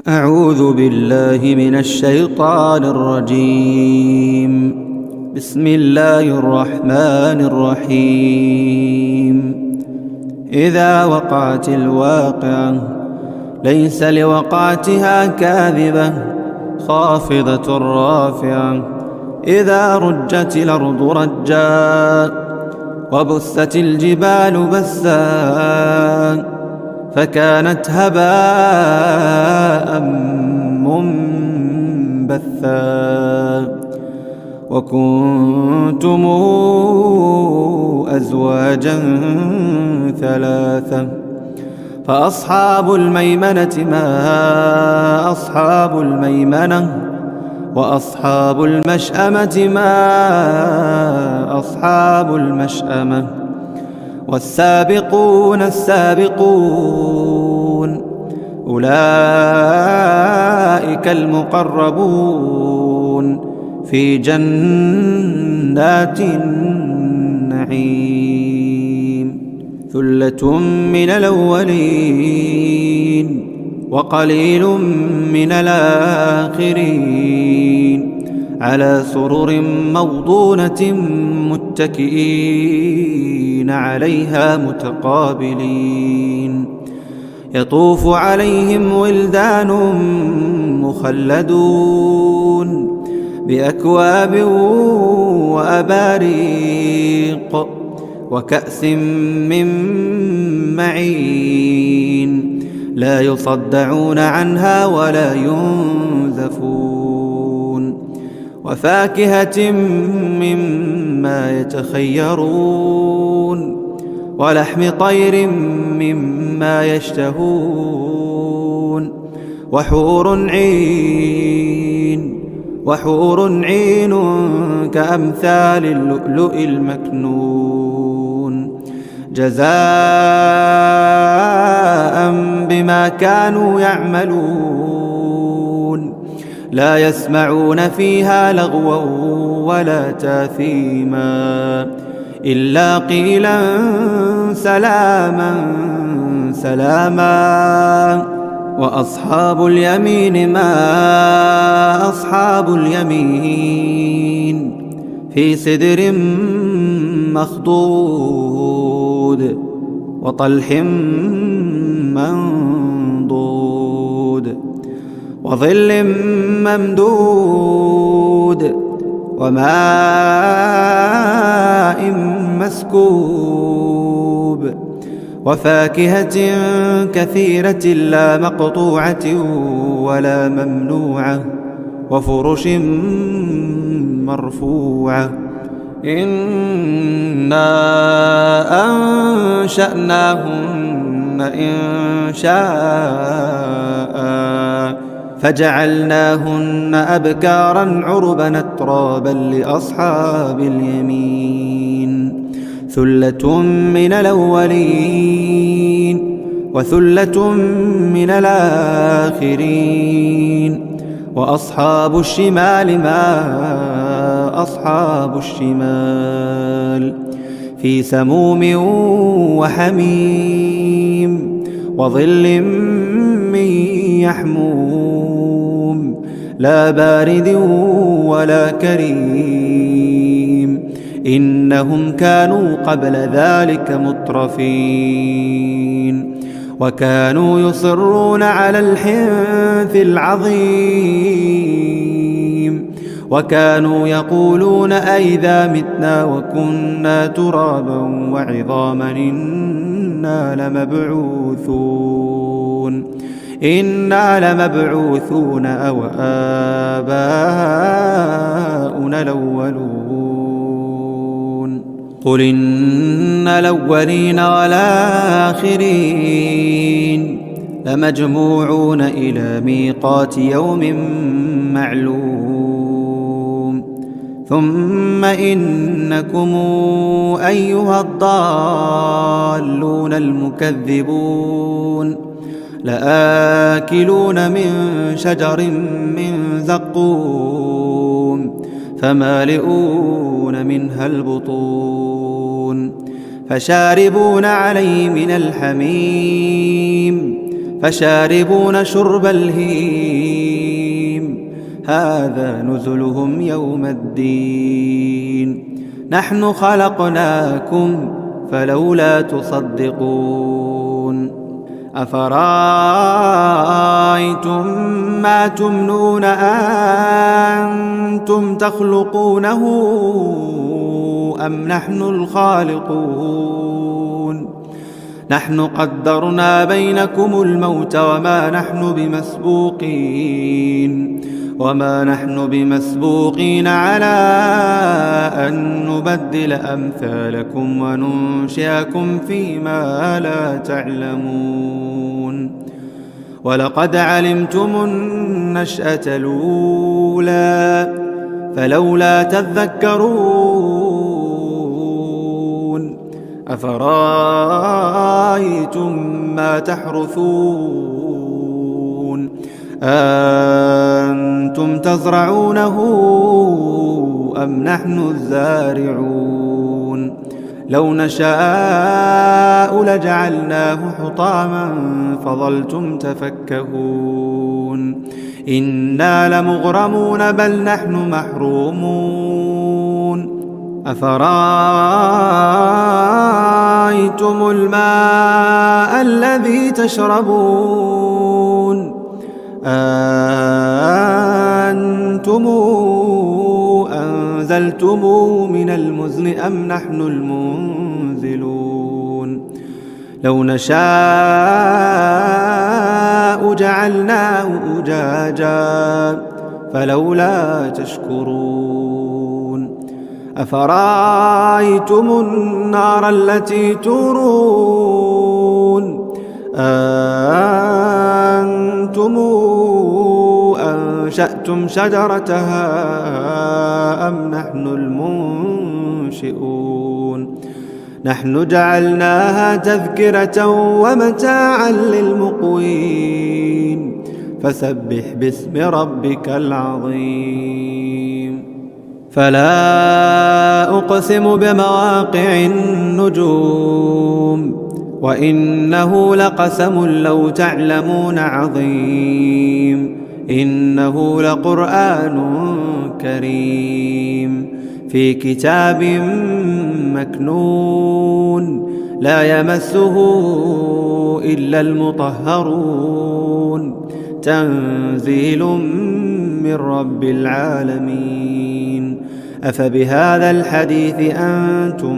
أعوذ بالله من الشيطان الرجيم. بسم الله الرحمن الرحيم. إذا وقعت الواقعة ليس لوقعتها كاذبة خافضة رافعة. إذا رجت الأرض رجا وبست الجبال بسا فكانت هباء منبثا. وكنتم أزواجا ثلاثة فأصحاب الميمنة ما أصحاب الميمنة وأصحاب المشأمة ما أصحاب المشأمة. والسابقون السابقون أولئك المقربون في جنات النعيم. ثلة من الأولين وقليل من الآخرين على سرر موضونة متكئين عليها متقابلين. يطوف عليهم ولدان مخلدون بأكواب وأباريق وكأس من معين لا يصدعون عنها ولا ينزفون. وفاكهة مما يتخيرون ولحم طير مما يشتهون. وحور عين كأمثال اللؤلؤ المكنون جزاء بما كانوا يعملون. لا يسمعون فيها لغوا ولا تاثيما إلا قيلا سلاما سلاما. وأصحاب اليمين ما أصحاب اليمين في سدر مخضود وطلح منضود وظل ممدود وماء مسكوب وفاكهة كثيرة لا مقطوعة ولا ممنوعة وفرش مرفوعة. إنا أنشأناهن إنشاء فجعلناهن أبكارا عربا أترابا لأصحاب اليمين. ثلة من الأولين وثلة من الآخرين. وأصحاب الشمال ما أصحاب الشمال في سموم وحميم وظل من يحموم لا بارد ولا كريم. إنهم كانوا قبل ذلك مترفين وكانوا يصرون على الحنث العظيم وكانوا يقولون أئذا متنا وكنا ترابا وعظاما إنا لمبعوثون أو آباؤنا الأولون. قل إن الأولين والآخرين لمجموعون إلى ميقات يوم معلوم. ثم إنكم أيها الضالون المكذبون لآكلون من شجر من زقوم فمالئون منها البطون فشاربون عليه من الحميم فشاربون شرب الهيم هذا نزلهم يوم الدين نحن خلقناكم فلولا تصدقون أفرأيتم ما تمنون أنتم تخلقونه أم نحن الخالقون نحن قدرنا بينكم الموت وما نحن بمسبوقين على أن نبدل أمثالكم وننشئكم فيما لا تعلمون ولقد علمتم النشأة الأولى فلولا تذكرون أفرأيتم ما تحرثون أنتم تزرعونه أم نحن الزارعون لو نشاء لجعلناه حطاما فظلتم تفكهون إنا لمغرمون بل نحن محرومون أفرأيتم الماء الذي تشربون أنتم أنزلتموه من المزن أم نحن المنزلون لو نشاء جعلناه أجاجا فلولا تشكرون أفرأيتم النار التي تورون أنتم أنشأتم شجرتها أم نحن المنشئون نحن جعلناها تذكرة ومتاعا للمقوين فسبح باسم ربك العظيم فلا أقسم بمواقع النجوم وإنه لقسم لو تعلمون عظيم إنه لقرآن كريم في كتاب مكنون لا يمسه إلا المطهرون تنزيل من رب العالمين أفبهذا الحديث أنتم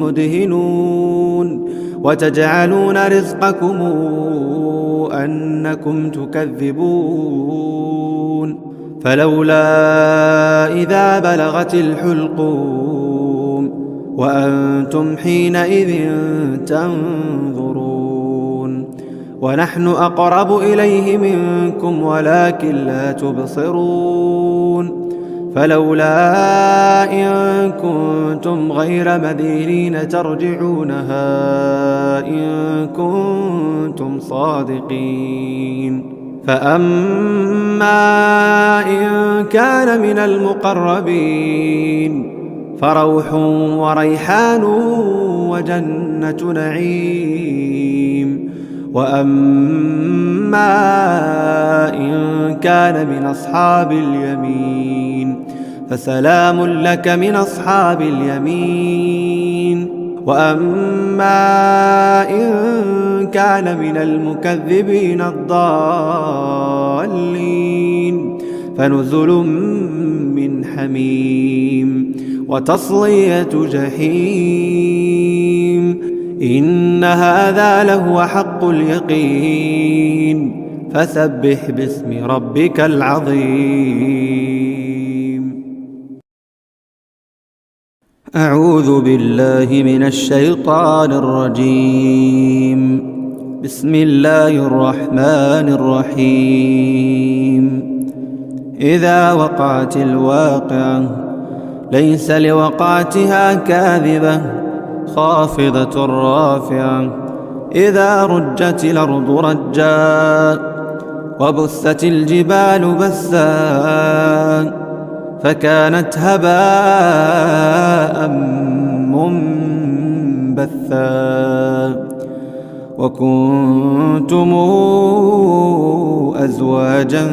مدهنون وتجعلون رزقكم أنكم تكذبون فلولا إذا بلغت الحلقوم وأنتم حينئذ تنظرون ونحن أقرب إليه منكم ولكن لا تبصرون فلولا إن كنتم غير مدينين ترجعونها إن كنتم صادقين فأما إن كان من المقربين فروح وريحان وجنة نعيم وأما إن كان من أصحاب اليمين فسلام لك من أصحاب اليمين وأما إن كان من المكذبين الضالين فنزل من حميم وتصلية جحيم إن هذا لهو حق اليقين فسبح باسم ربك العظيم أعوذ بالله من الشيطان الرجيم بسم الله الرحمن الرحيم إذا وقعت الواقعة ليس لوقعتها كاذبة خافضة رافعة إذا رجت الأرض رجا وبست الجبال بسا فكانت هباء منبثا وكنتم أزواجا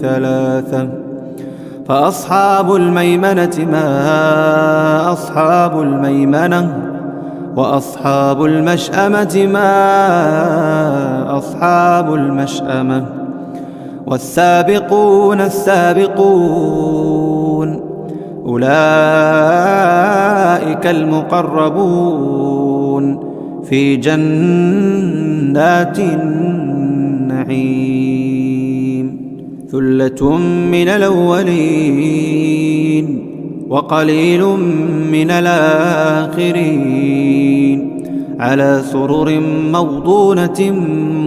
ثلاثة فأصحاب الميمنة ما أصحاب الميمنة وأصحاب المشأمة ما أصحاب المشأمة والسابقون السابقون أولئك المقربون في جنات النعيم ثلة من الأولين وقليل من الآخرين على سرر موضونة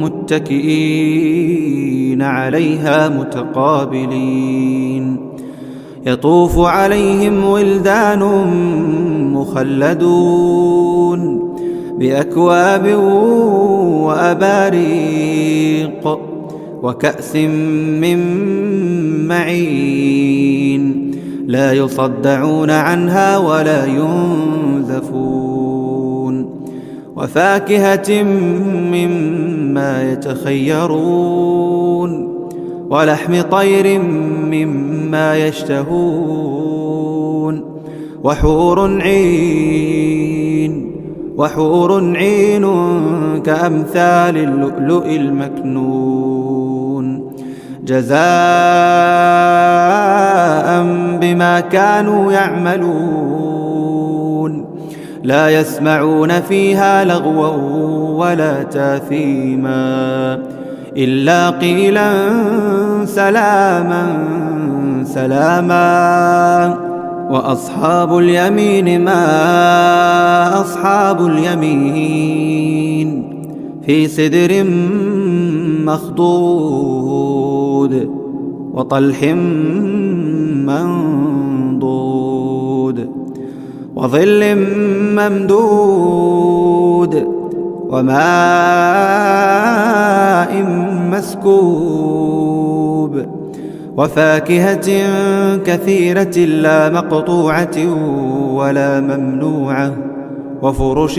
متكئين عليها متقابلين يطوف عليهم ولدان مخلدون بأكواب وأباريق وكأس من معين لا يصدعون عنها ولا ينزفون وفاكهة مما يتخيرون ولحم طير مما يشتهون وحور عين كأمثال اللؤلؤ المكنون جزاء بما كانوا يعملون لا يسمعون فيها لغوا ولا تاثيما إلا قيلا سلاما سلاما وأصحاب اليمين ما أصحاب اليمين في سدر مخضود وطلح منضود وظل ممدود وماء مسكوب وفاكهة كثيرة لا مقطوعة ولا ممنوعة وفرش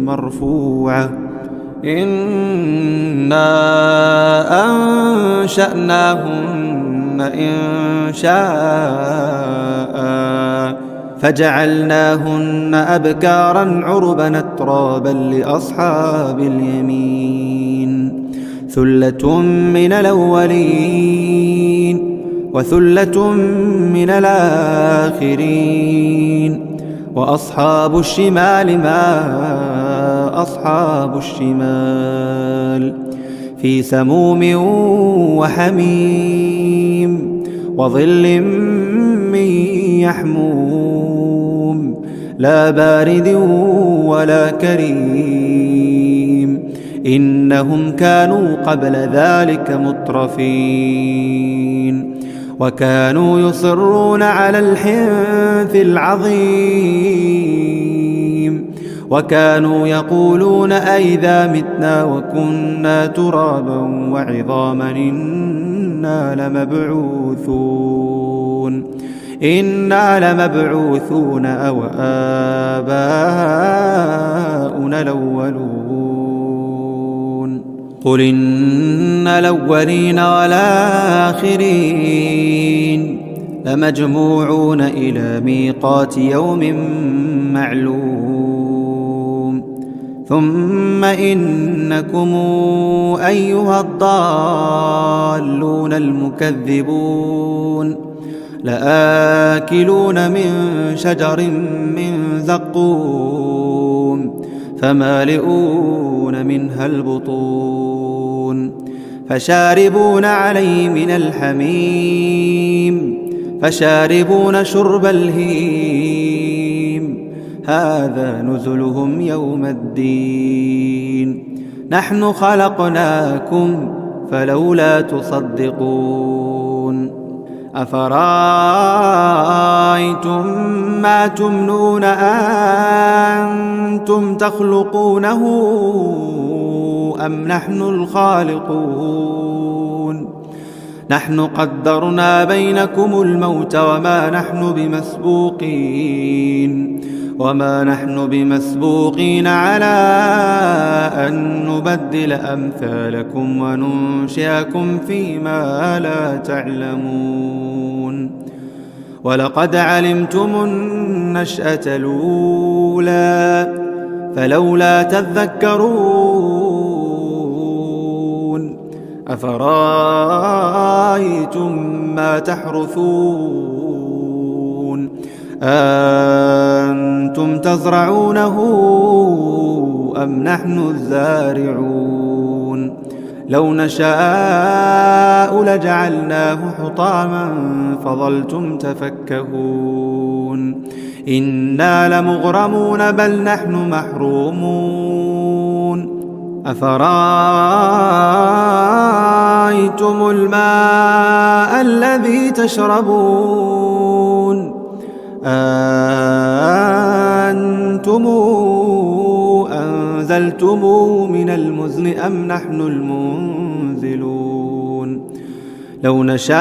مرفوعة إنا أنشأناهن إنشاء فجعلناهن أبكارا عربا أترابا لأصحاب اليمين ثلة من الأولين وثلة من الآخرين وأصحاب الشمال ما أصحاب الشمال في سموم وحميم وظل من يحموم لا بارد ولا كريم إنهم كانوا قبل ذلك مترفين وكانوا يصرون على الحنث العظيم وكانوا يقولون أئذا متنا وكنا ترابا وعظاما إنا لمبعوثون أو آباؤنا الأولون قل إن الأولين والآخرين لمجموعون إلى ميقات يوم معلوم ثم إنكم أيها الضالون المكذبون لآكلون من شجر من زقوم فمالئون منها البطون فشاربون عليه من الحميم فشاربون شرب الهيم هذا نزلهم يوم الدين نحن خلقناكم فلولا تصدقون أفرأيتم ما تمنون أنتم تخلقونه أم نحن الخالقون نحن قدرنا بينكم الموت وما نحن بمسبوقين وما نحن بمسبوقين على أن نبدل أمثالكم وننشئكم فيما لا تعلمون ولقد علمتم النشأة الأولى فلولا تذكرون أفرأيتم ما تحرثون أنتم تزرعونه أم نحن الزارعون لو نشاء لجعلناه حطاما فظلتم تفكهون إنا لمغرمون بل نحن محرومون أفرأيتم الماء الذي تشربون أنتم أنزلتموه من المزن أم نحن المنزلون لو نشاء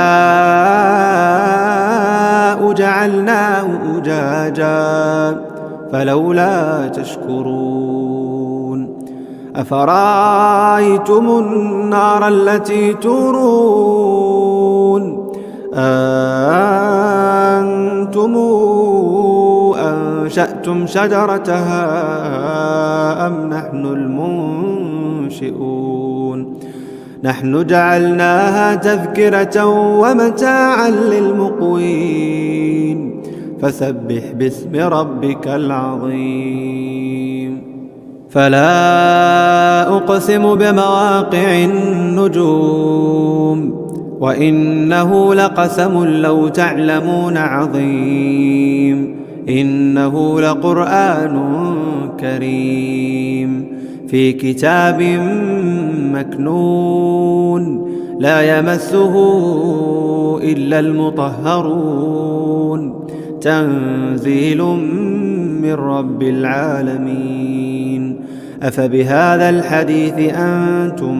جعلناه أجاجا فلولا تشكرون أفرأيتم النار التي تورون أنتم أنشأتم شجرتها أم نحن المنشئون نحن جعلناها تذكرة ومتاعا للمقوين فسبح باسم ربك العظيم فلا أقسم بمواقع النجوم وإنه لقسم لو تعلمون عظيم إنه لقرآن كريم في كتاب مكنون لا يمسه إلا المطهرون تنزيل من رب العالمين أفبهذا الحديث أنتم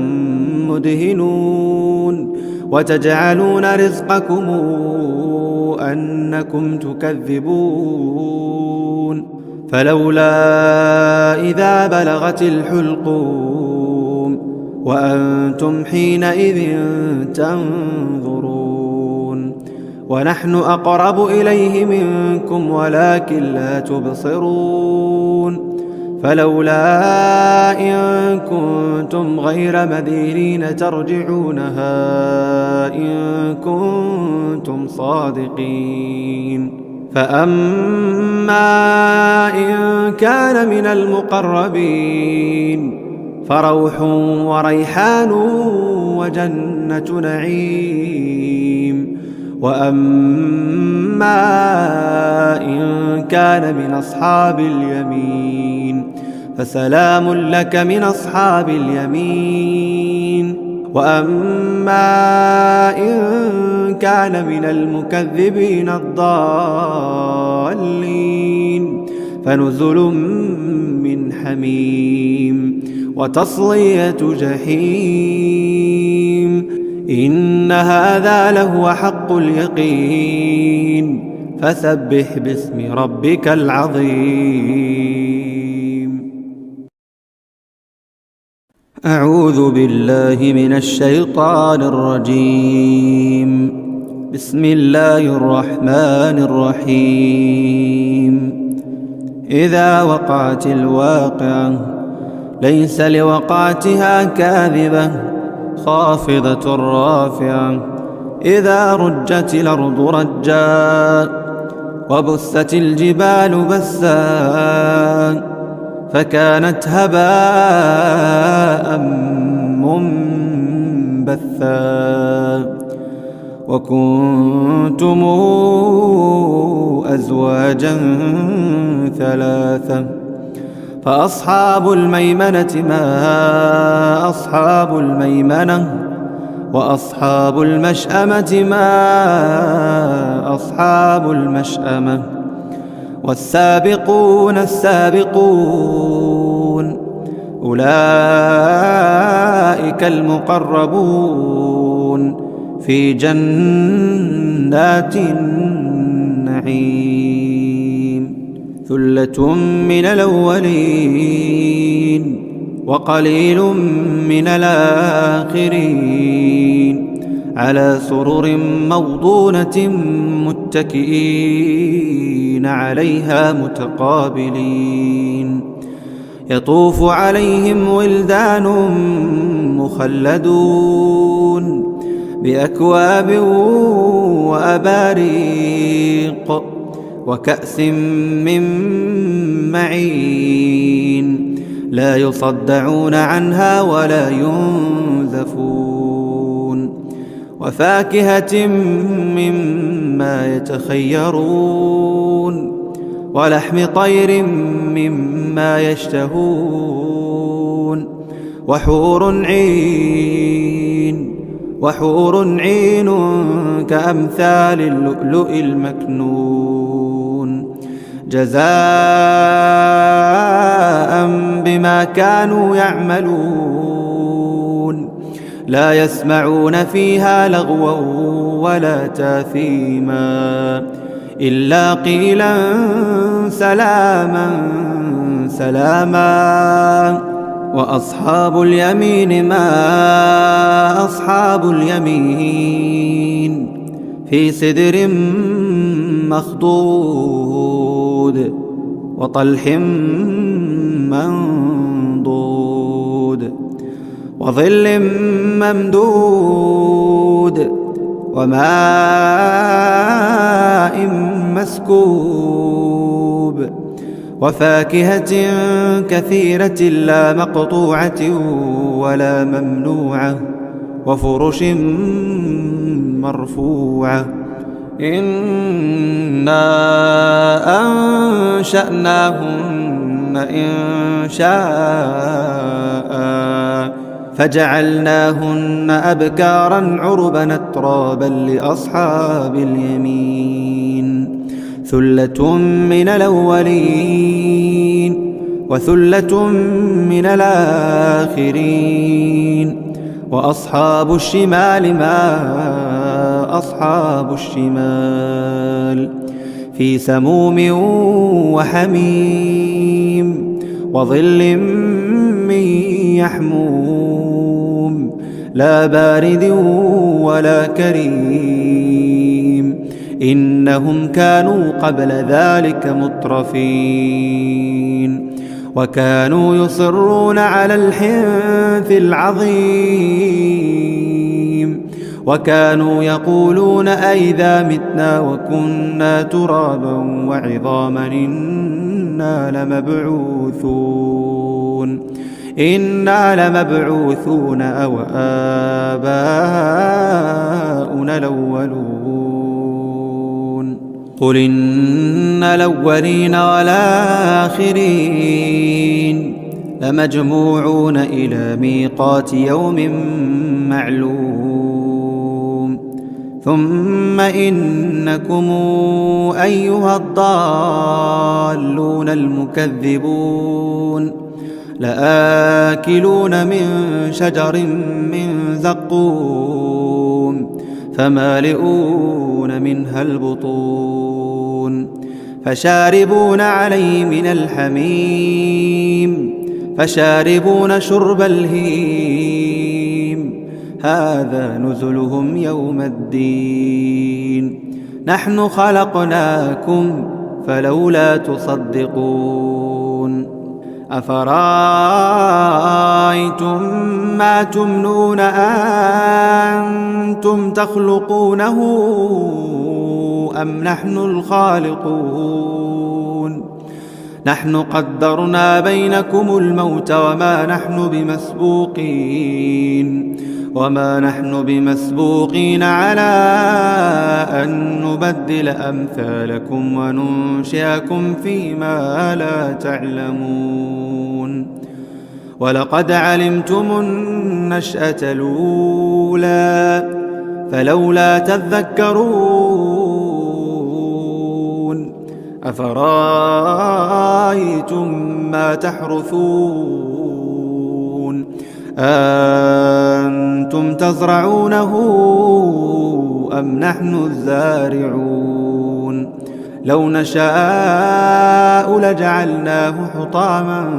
مدهنون وتجعلون رزقكم أنكم تكذبون فلولا إذا بلغت الحلقوم وأنتم حينئذ تنظرون ونحن أقرب إليه منكم ولكن لا تبصرون فلولا إن كنتم غير مدينين ترجعونها إن كنتم صادقين فأما إن كان من المقربين فروح وريحان وجنة نعيم وأما إن كان من أصحاب اليمين فسلام لك من أصحاب اليمين وأما إن كان من المكذبين الضالين فنزل من حميم وتصلية جحيم إن هذا لهو حق اليقين فسبح باسم ربك العظيم أعوذ بالله من الشيطان الرجيم بسم الله الرحمن الرحيم إذا وقعت الواقعة ليس لوقعتها كاذبة خافضة رافعة إذا رجت الأرض رجا وبست الجبال بسا فكانت هباء منبثا وكنتم أزواجا ثلاثة فأصحاب الميمنة ما أصحاب الميمنة وأصحاب المشأمة ما أصحاب المشأمة والسابقون السابقون أولئك المقربون في جنات النعيم ثلة من الأولين وقليل من الآخرين على سرر موضونة متكئين عليها متقابلين يطوف عليهم ولدان مخلدون بأكواب وأباريق وكأس من معين لا يصدعون عنها ولا ينزفون وفاكهة مما يتخيرون ولحم طير مما يشتهون وحور عين كأمثال اللؤلؤ المكنون جزاء بما كانوا يعملون لا يسمعون فيها لغوا ولا تاثيما إلا قيلا سلاما سلاما وأصحاب اليمين ما أصحاب اليمين في سدر مخضود وطلح منضود وظل ممدود وماء مسكوب وفاكهة كثيرة لا مقطوعة ولا ممنوعة وفرش مرفوعة إنا أنشأناهن إنشاء فجعلناهن أبكارا عربا أترابا لأصحاب اليمين ثلة من الأولين وثلة من الآخرين وأصحاب الشمال ما أصحاب الشمال في سموم وحميم وظل من يحموم لا بارد ولا كريم إنهم كانوا قبل ذلك مترفين وكانوا يصرون على الحنث العظيم وكانوا يقولون أئذا متنا وكنا ترابا وعظاما إنا لمبعوثون أو آباؤنا الأولون قل إن الأولين والآخرين لمجموعون إلى ميقات يوم معلوم ثم إنكم أيها الضالون المكذبون لآكلون من شجر من زقوم فمالئون منها البطون فشاربون عليه من الحميم فشاربون شرب الهيم هذا نزلهم يوم الدين نحن خلقناكم فلولا تصدقون أفرأيتم ما تمنون أنتم تخلقونه أم نحن الخالقون نحن قدرنا بينكم الموت وما نحن بمسبوقين على أن نبدل أمثالكم وننشئكم فيما لا تعلمون ولقد علمتم النشأة الأولى فلولا تذكرون أفرأيتم ما تحرثون أنتم تزرعونه أم نحن الزارعون لو نشاء لجعلناه حطاما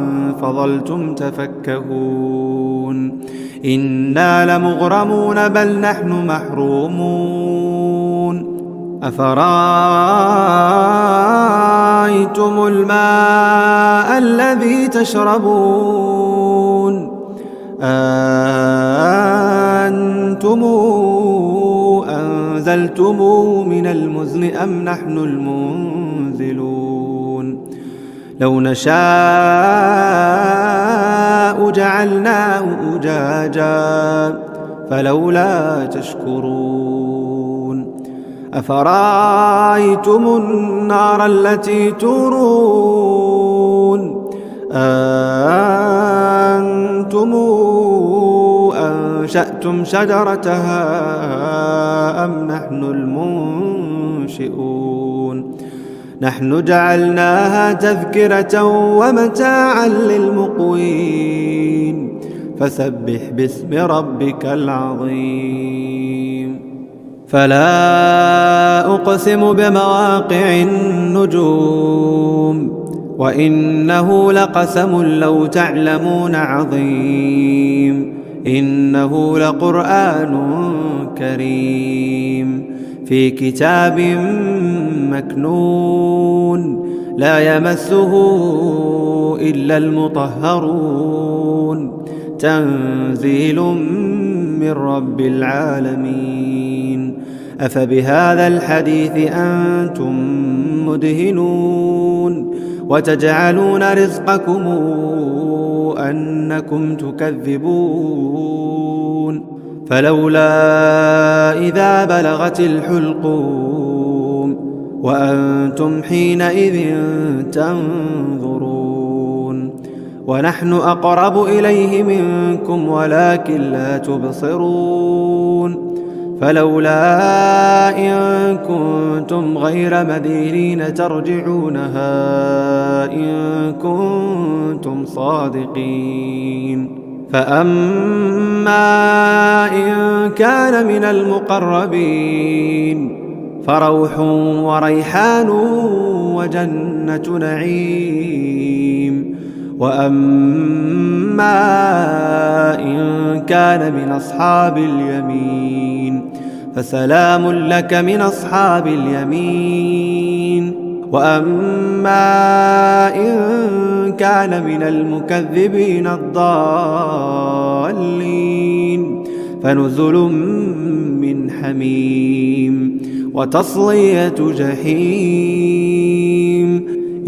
فظلتم تفكهون إنا لمغرمون بل نحن محرومون أفرأيتم الماء الذي تشربون أنتم أنزلتموه من المزن أم نحن المنزلون لو نشاء جعلناه أجاجا فلولا تشكرون أفرأيتم النار التي تورون أنتم أنشأتم شجرتها أم نحن المنشئون نحن جعلناها تذكرة ومتاعا للمقوين فسبح باسم ربك العظيم فلا أقسم بمواقع النجوم وإنه لقسم لو تعلمون عظيم إنه لقرآن كريم في كتاب مكنون لا يمسه إلا المطهرون تنزيل من رب العالمين أفبهذا الحديث أنتم مدهنون وتجعلون رزقكم أنكم تكذبون فلولا إذا بلغت الحلقوم وأنتم حينئذ تنظرون ونحن أقرب إليه منكم ولكن لا تبصرون فلولا إن كنتم غير مدينين ترجعونها إن كنتم صادقين فأما إن كان من المقربين فروح وريحان وجنة نعيم وأما إن كان من أصحاب اليمين فسلام لك من أصحاب اليمين وأما إن كان من المكذبين الضالين فنزل من حميم وتصلية جحيم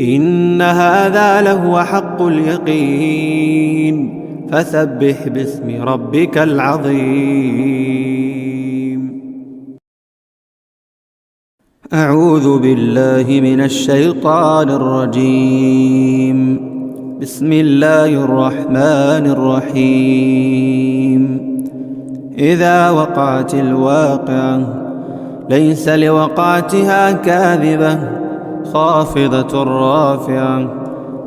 إن هذا لهو حق اليقين فسبح باسم ربك العظيم أعوذ بالله من الشيطان الرجيم بسم الله الرحمن الرحيم إذا وقعت الواقعة ليس لوقعتها كاذبة خافضة رافعة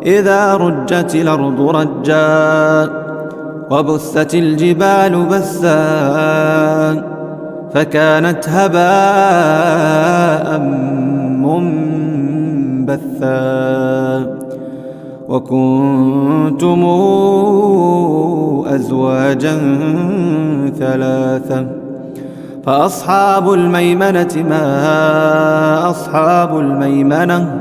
إذا رجت الأرض رجا وبست الجبال بسا فكانت هباء منبثا وكنتم أزواجا ثلاثة فأصحاب الميمنة ما أصحاب الميمنة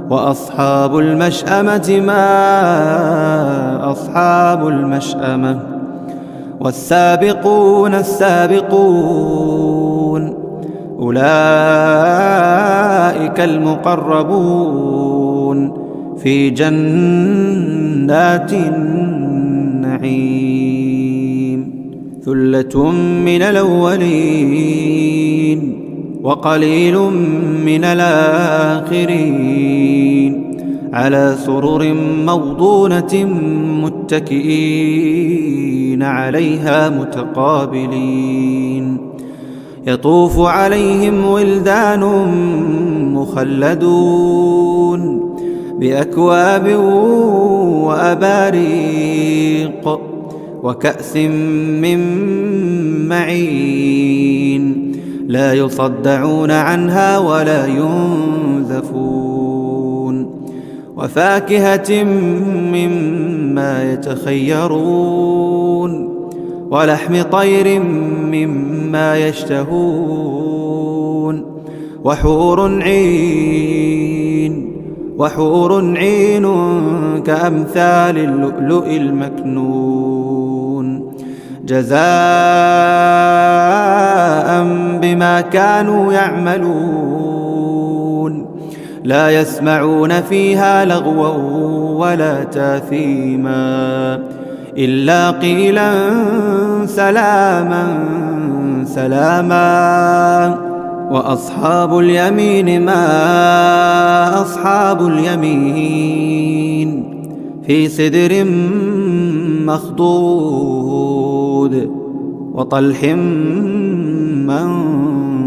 وأصحاب المشأمة ما أصحاب المشأمة والسابقون السابقون أولئك المقربون في جنات النعيم ثلة من الأولين وقليل من الآخرين على سرر موضونة متكئين عليها متقابلين يطوف عليهم ولدان مخلدون بأكواب وأباريق وكأس من معين لا يصدعون عنها ولا ينزفون يقذفون وفاكهة مما يتخيرون ولحم طير مما يشتهون وحور عين كأمثال اللؤلؤ المكنون جزاء بما كانوا يعملون لا يسمعون فيها لغوا ولا تاثيما إلا قيلا سلاما سلاما وأصحاب اليمين ما أصحاب اليمين في سدر مخضود وطلح منضود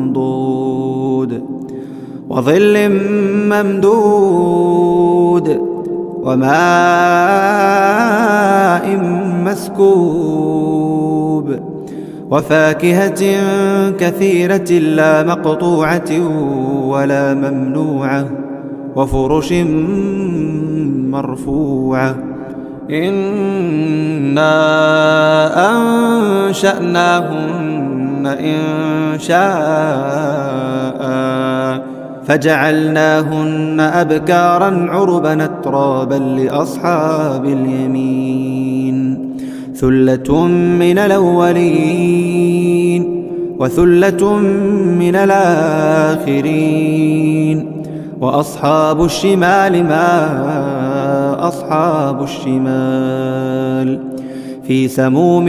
وظل ممدود وماء مسكوب وفاكهة كثيرة لا مقطوعة ولا ممنوعة وفرش مرفوعة إنا أنشأناهن إنشاء فجعلناهن أبكارا عربا أترابا لأصحاب اليمين ثلة من الأولين وثلة من الآخرين وأصحاب الشمال ما أصحاب الشمال في سموم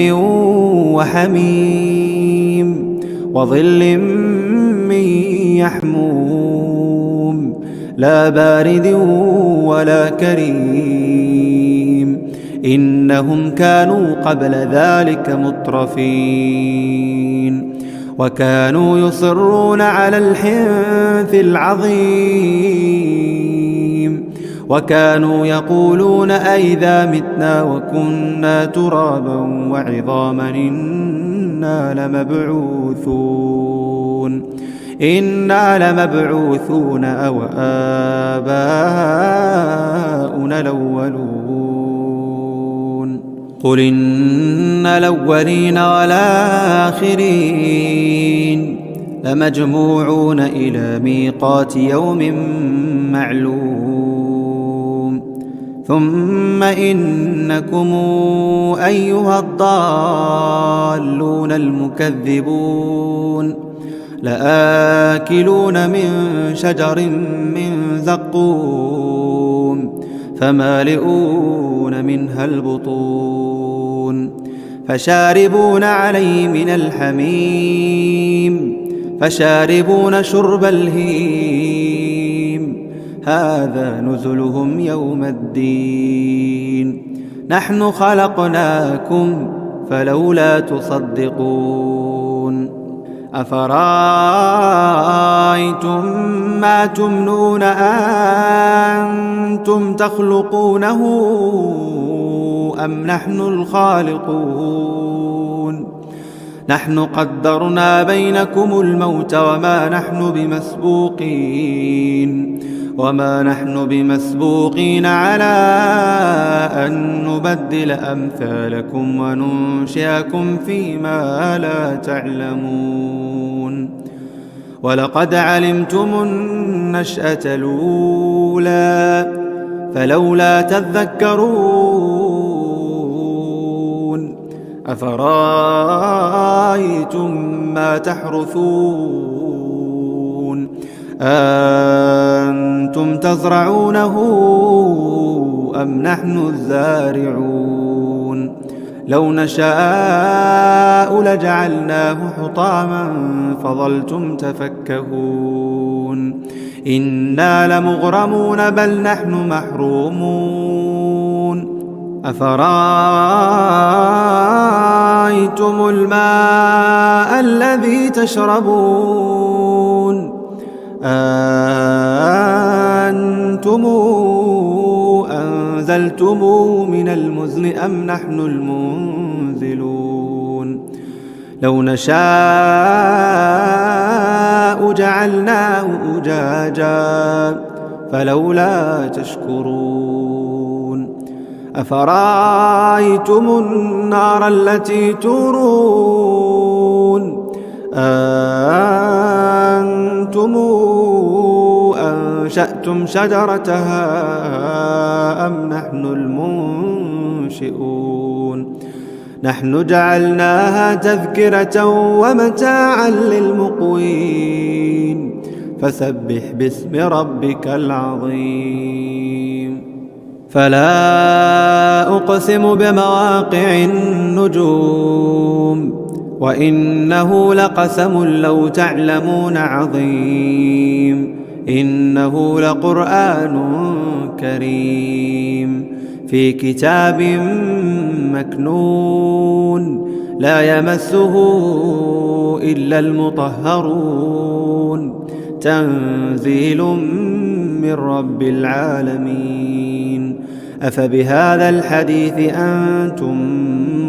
وحميم وظل من يحموم لا بارد ولا كريم إنهم كانوا قبل ذلك مترفين وكانوا يصرون على الحنث العظيم وكانوا يقولون أئذا متنا وكنا ترابا وعظاما إنا لمبعوثون أو آباؤنا الأولون قل إن الأولين والآخرين لمجموعون إلى ميقات يوم معلوم ثم إنكم أيها الضالون المكذبون لآكلون من شجر من زقوم فمالئون منها البطون فشاربون عليه من الحميم فشاربون شرب الهيم هذا نزلهم يوم الدين نحن خلقناكم فلولا تصدقون أفرأيتم ما تمنون أنتم تخلقونه أم نحن الخالقون نحن قدرنا بينكم الموت وما نحن بمسبوقين على أن نبدل أمثالكم وننشئكم فيما لا تعلمون ولقد علمتم النشأة الأولى فلولا تذكرون أفرأيتم ما تحرثون أنتم تزرعونه أم نحن الزارعون لو نشاء لجعلناه حطاما فظلتم تفكهون إنا لمغرمون بل نحن محرومون أفرأيتم الماء الذي تشربون أنتم أنزلتموه من المزن أم نحن المنزلون لو نشاء جعلناه أجاجا فلولا تشكرون أفرأيتم النار التي تورون أأنتم أنشأتم شجرتها أم نحن المنشئون نحن جعلناها تذكرة ومتاعا للمقوين فسبح باسم ربك العظيم فلا أقسم بمواقع النجوم وإنه لقسم لو تعلمون عظيم إنه لقرآن كريم في كتاب مكنون لا يمسه إلا المطهرون تنزيل من رب العالمين أفبهذا الحديث أنتم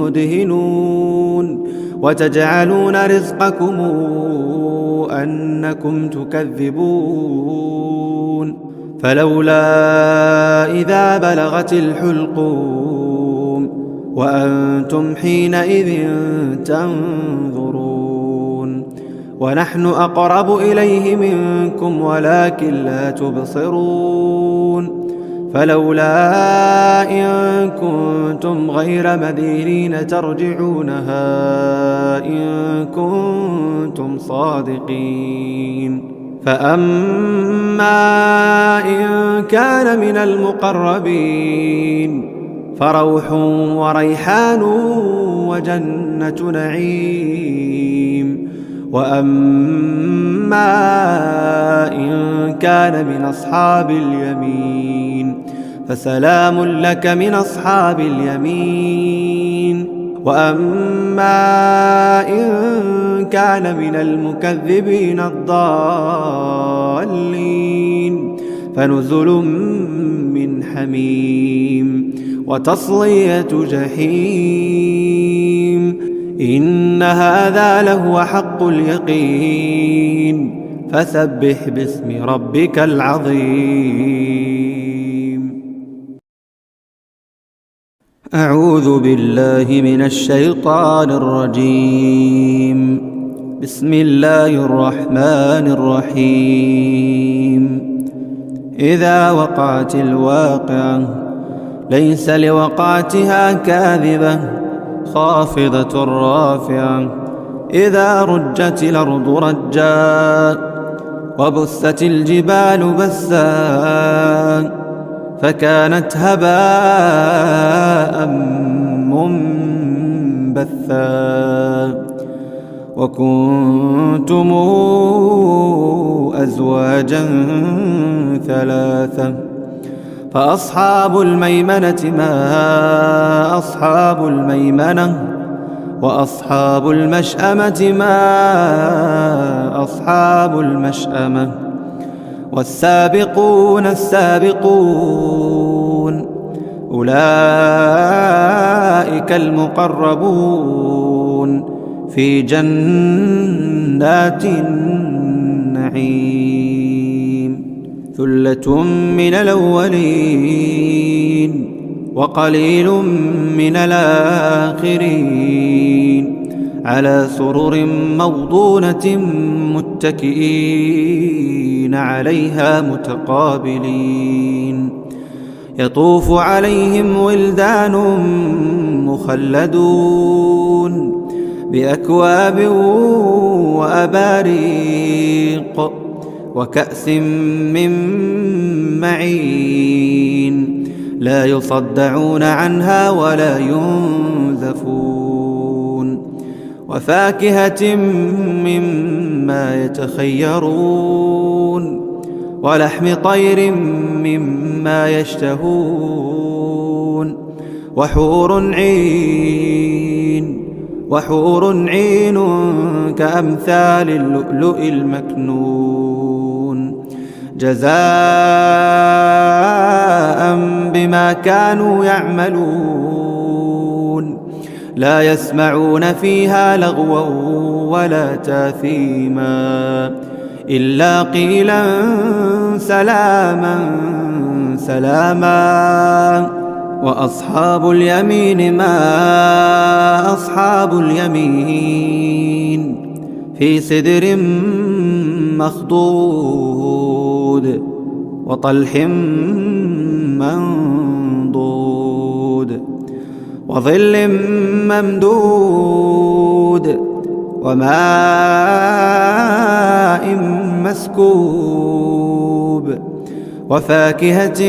مدهنون وتجعلون رزقكم أنكم تكذبون فلولا إذا بلغت الحلقوم وأنتم حينئذ تنظرون ونحن أقرب إليه منكم ولكن لا تبصرون فلولا إن كنتم غير مدينين ترجعونها إن كنتم صادقين فأما إن كان من المقربين فروح وريحان وجنة نعيم وأما إن كان من أصحاب اليمين فسلام لك من أصحاب اليمين وأما إن كان من المكذبين الضالين فنزل من حميم وتصلية جحيم إن هذا لهو حق اليقين فسبح باسم ربك العظيم أعوذ بالله من الشيطان الرجيم بسم الله الرحمن الرحيم إذا وقعت الواقعة ليس لوقعتها كاذبة خافضة رافعة إذا رجت الأرض رجا وبست الجبال بسا فكانت هباء منبثا وكنتم أزواجا ثلاثة فأصحاب الميمنة ما أصحاب الميمنة وأصحاب المشأمة ما أصحاب المشأمة والسابقون السابقون أولئك المقربون في جنات النعيم ثلة من الأولين وقليل من الآخرين على سرر موضونة متكئين عليها متقابلين يطوف عليهم ولدان مخلدون بأكواب وأباريق وكأس من معين لا يصدعون عنها ولا ينزفون وفاكهة مما يتخيرون ولحم طير مما يشتهون وحور عين كأمثال اللؤلؤ المكنون جزاء بما كانوا يعملون لا يسمعون فيها لغوا ولا تاثيما إلا قيلا سلاما سلاما. وأصحاب اليمين ما أصحاب اليمين في سدر مخضود وطلح منضود وظل ممدود وماء مسكوب وفاكهة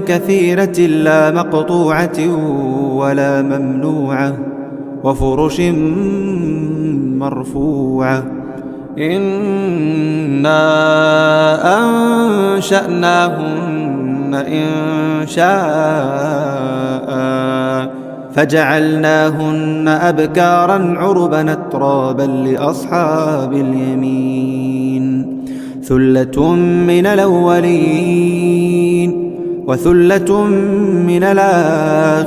كثيرة لا مقطوعة ولا ممنوعة وفرش مرفوعة. إنا أنشأناهن إنشاء فجعلناهن أبكارا عربا أترابا لأصحاب اليمين. ثلة من الأولين وثلة من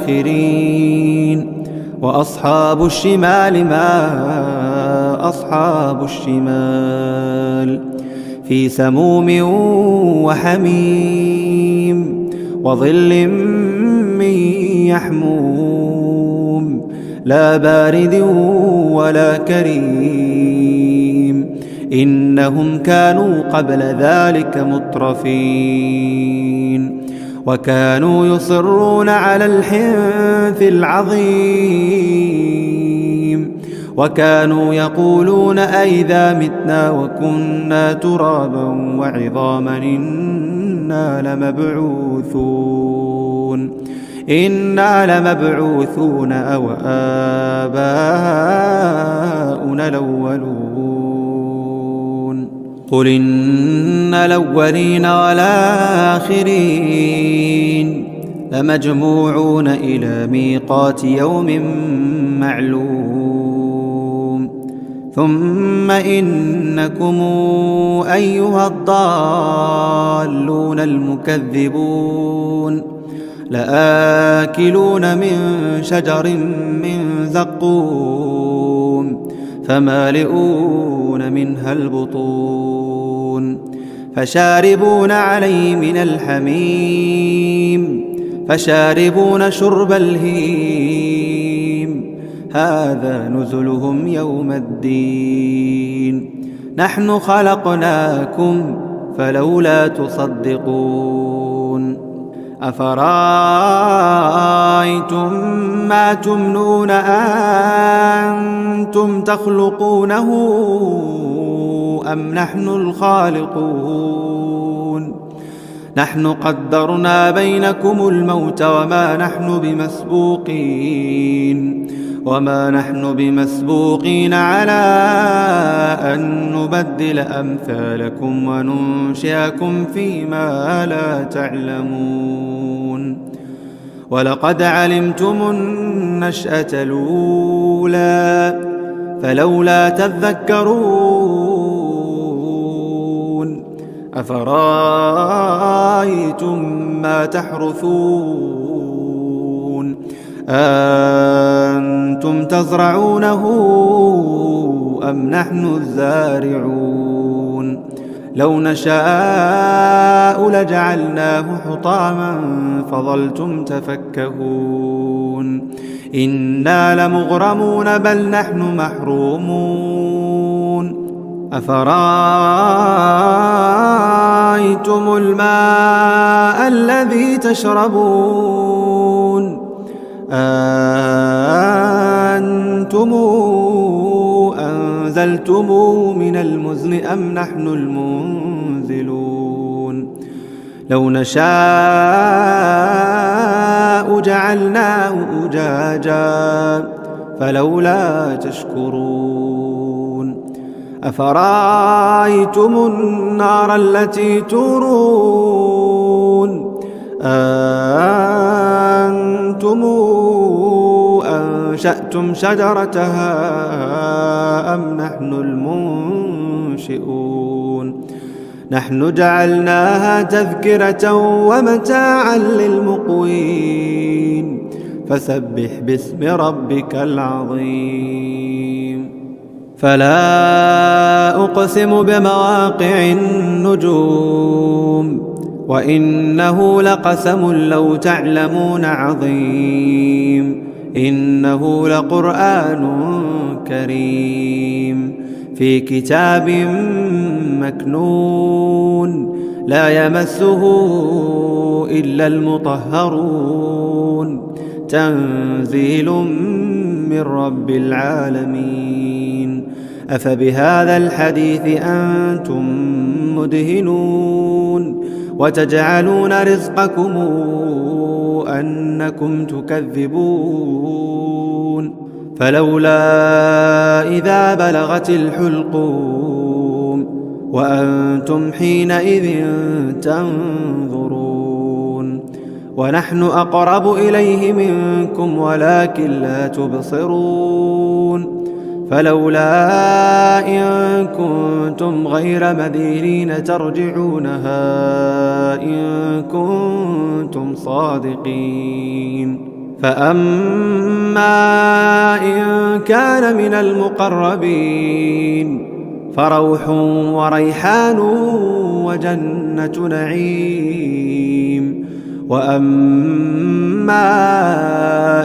الآخرين. وأصحاب الشمال ما أصحاب الشمال في سموم وحميم وظل من يحموم لا بارد ولا كريم. إنهم كانوا قبل ذلك مترفين وكانوا يصرون على الحنث العظيم وكانوا يقولون أئذا متنا وكنا ترابا وعظاما إنا لمبعوثون أو آباؤنا الأولون. قل إن الأولين والآخرين لمجموعون إلى ميقات يوم معلوم. ثم إنكم أيها الضالون المكذبون لآكلون من شجر من زقوم فمالئون منها البطون فشاربون عليه من الحميم فشاربون شرب الهيم. هذا نزلهم يوم الدين. نحن خلقناكم فلولا تصدقون. أفرأيتم ما تمنون أنتم تخلقونه أم نحن الخالقون؟ نحن قدرنا بينكم الموت وما نحن بمسبوقين على أن نبدل أمثالكم وننشئكم فيما لا تعلمون. ولقد علمتم النشأة الأولى فلولا تذكرون. أفرأيتم ما تحرثون أنتم تزرعونه أم نحن الزارعون؟ لو نشاء لجعلناه حطاما فظلتم تفكهون. إنا لمغرمون بل نحن محرومون. أفرأيتم الماء الذي تشربون أنتم أنزلتموه من المزن أم نحن المنزلون؟ لو نشاء جعلناه أجاجا فلولا تشكرون. أفرأيتم النار التي تورون أنتم أنشأتم شجرتها أم نحن المنشئون؟ نحن جعلناها تذكرة ومتاعا للمقوين. فسبح باسم ربك العظيم. فلا أقسم بمواقع النجوم وإنه لقسم لو تعلمون عظيم إنه لقرآن كريم في كتاب مكنون لا يمسه إلا المطهرون تنزيل من رب العالمين أفبهذا الحديث أنتم مدهنون وتجعلون رزقكم أنكم تكذبون فلولا إذا بلغت الحلقوم وأنتم حينئذ تنظرون ونحن أقرب إليه منكم ولكن لا تبصرون فلولا إن كنتم غير مدينين ترجعونها إن كنتم صادقين فأما إن كان من المقربين فروح وريحان وجنة نعيم وأما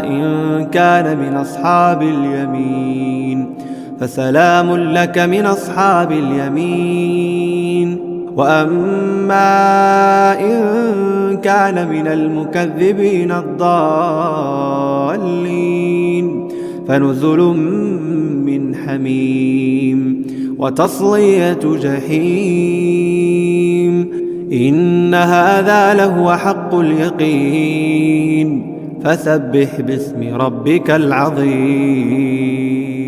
إن كان من أصحاب اليمين فسلام لك من أصحاب اليمين وأما إن كان من المكذبين الضالين فنزل من حميم وتصلية جحيم إن هذا لهو حق اليقين فسبح باسم ربك العظيم.